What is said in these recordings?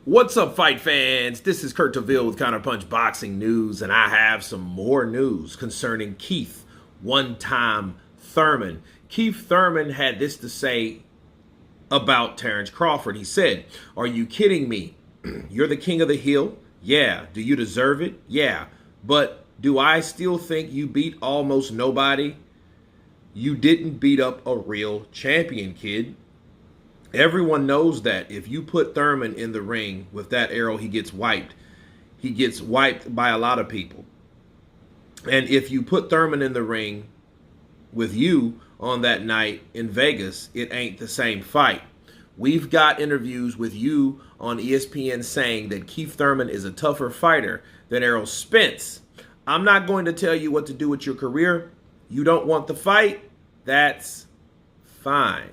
What's up, fight fans? This is Kurt DeVille with Counterpunch Boxing News, and I have some more news concerning Keith one-time Thurman. Keith Thurman had this to say about Terence Crawford. He said, "Are you kidding me? You're the king of the hill? Yeah. Do you deserve it? Yeah. But do I still think you beat almost nobody? You didn't beat up a real champion, kid. Everyone knows that if you put Thurman in the ring with that arrow, he gets wiped. He gets wiped by a lot of people. And if you put Thurman in the ring with you on that night in Vegas, it ain't the same fight. We've got interviews with you on ESPN saying that Keith Thurman is a tougher fighter than Errol Spence. I'm not going to tell you what to do with your career. You don't want the fight? That's fine."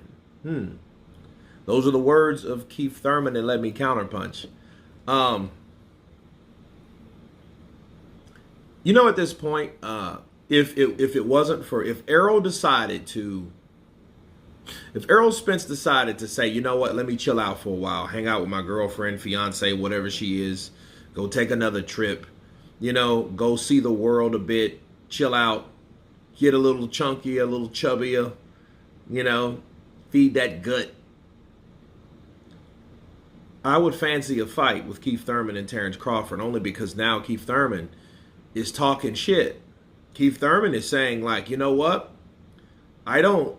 Those are the words of Keith Thurman, and let me counterpunch. At this point, if Errol Spence decided to say, you know what, let me chill out for a while, hang out with my girlfriend, fiance, whatever she is, go take another trip, go see the world a bit, chill out, get a little chunkier, a little chubbier, feed that gut. I would fancy a fight with Keith Thurman and Terence Crawford only because now Keith Thurman is talking shit. Keith Thurman is saying, like, you know what? I don't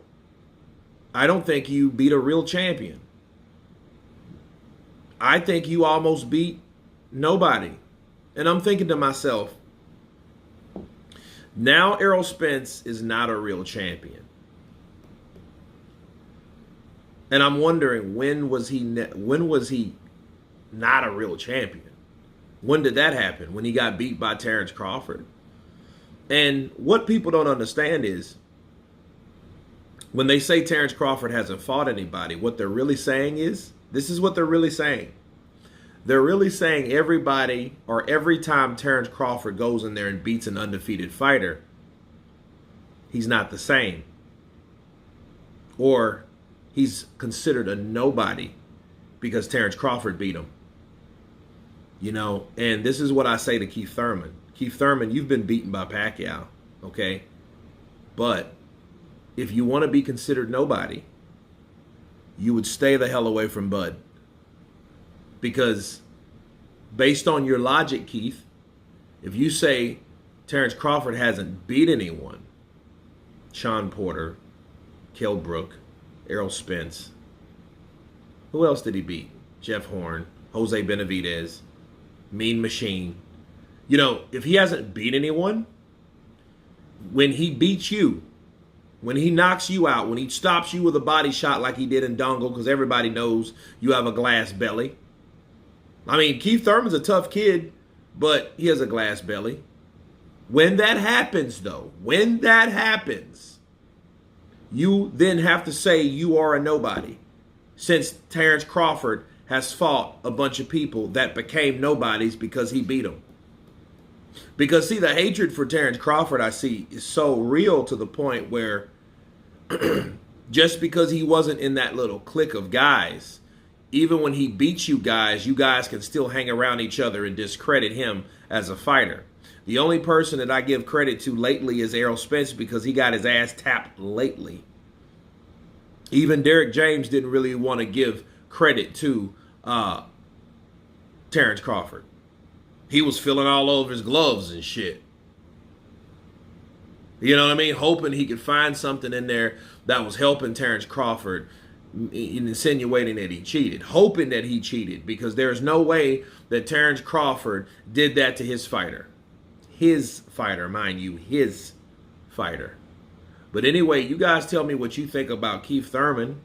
think you beat a real champion. I think you almost beat nobody. And I'm thinking to myself, now Errol Spence is not a real champion. And I'm wondering, when was he not a real champion? When did that happen? When he got beat by Terence Crawford? And what people don't understand is, when they say Terence Crawford hasn't fought anybody, what they're really saying is, this is what they're really saying. They're really saying everybody, or every time Terence Crawford goes in there and beats an undefeated fighter, he's not the same. Or he's considered a nobody because Terence Crawford beat him. And this is what I say to Keith Thurman. Keith Thurman, you've been beaten by Pacquiao, okay? But if you want to be considered nobody, you would stay the hell away from Bud. Because based on your logic, Keith, if you say Terence Crawford hasn't beat anyone, Sean Porter, Kell Brook, Errol Spence, who else did he beat? Jeff Horn, Jose Benavidez, Mean Machine. If he hasn't beat anyone, when he beats you, when he knocks you out, when he stops you with a body shot like he did in Dongle, because everybody knows you have a glass belly. I mean, Keith Thurman's a tough kid, but he has a glass belly. When that happens, though, you then have to say you are a nobody, since Terence Crawford has fought a bunch of people that became nobodies because he beat them. Because, see, the hatred for Terence Crawford, I see, is so real to the point where just because he wasn't in that little clique of guys, even when he beats you guys can still hang around each other and discredit him as a fighter. The only person that I give credit to lately is Errol Spence because he got his ass tapped lately. Even Derrick James didn't really want to give credit to Terence Crawford. He was feeling all over his gloves and shit. You know what I mean? Hoping he could find something in there that was helping Terence Crawford, insinuating that he cheated. Hoping that he cheated, because there's no way that Terence Crawford did that to his fighter. His fighter, mind you, his fighter. But anyway, you guys tell me what you think about Keith Thurman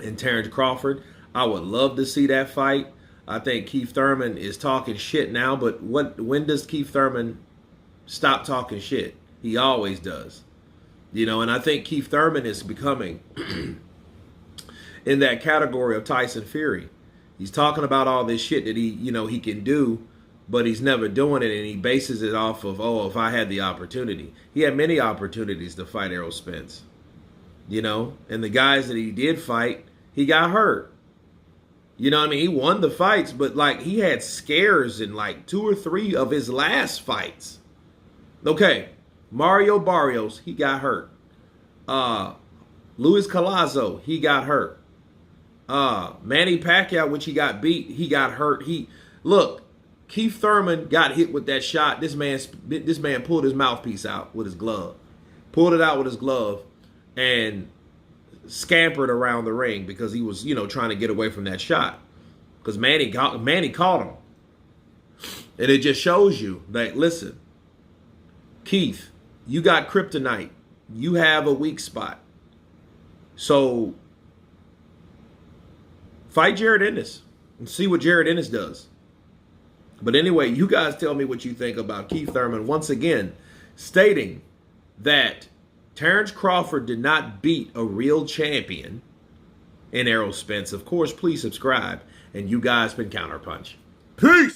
and Terence Crawford. I would love to see that fight. I think Keith Thurman is talking shit now, but when does Keith Thurman stop talking shit? He always does. And I think Keith Thurman is becoming in that category of Tyson Fury. He's talking about all this shit that he can do, but he's never doing it, and he bases it off of, if I had the opportunity. He had many opportunities to fight Errol Spence. And the guys that he did fight, he got hurt. You know what I mean? He won the fights, but like he had scares in like 2 or 3 of his last fights. Okay, Mario Barrios, he got hurt. Luis Collazo, he got hurt. Manny Pacquiao, which he got beat, he got hurt. Look, Keith Thurman got hit with that shot. This man pulled his mouthpiece out with his glove. Pulled it out with his glove and scampered around the ring because he was, trying to get away from that shot. Because Manny caught him. And it just shows you that, listen, Keith, you got kryptonite. You have a weak spot. So fight Jared Ennis and see what Jared Ennis does. But anyway, you guys tell me what you think about Keith Thurman once again stating that Terence Crawford did not beat a real champion in Errol Spence. Of course, please subscribe. And you guys been Counterpunch. Peace!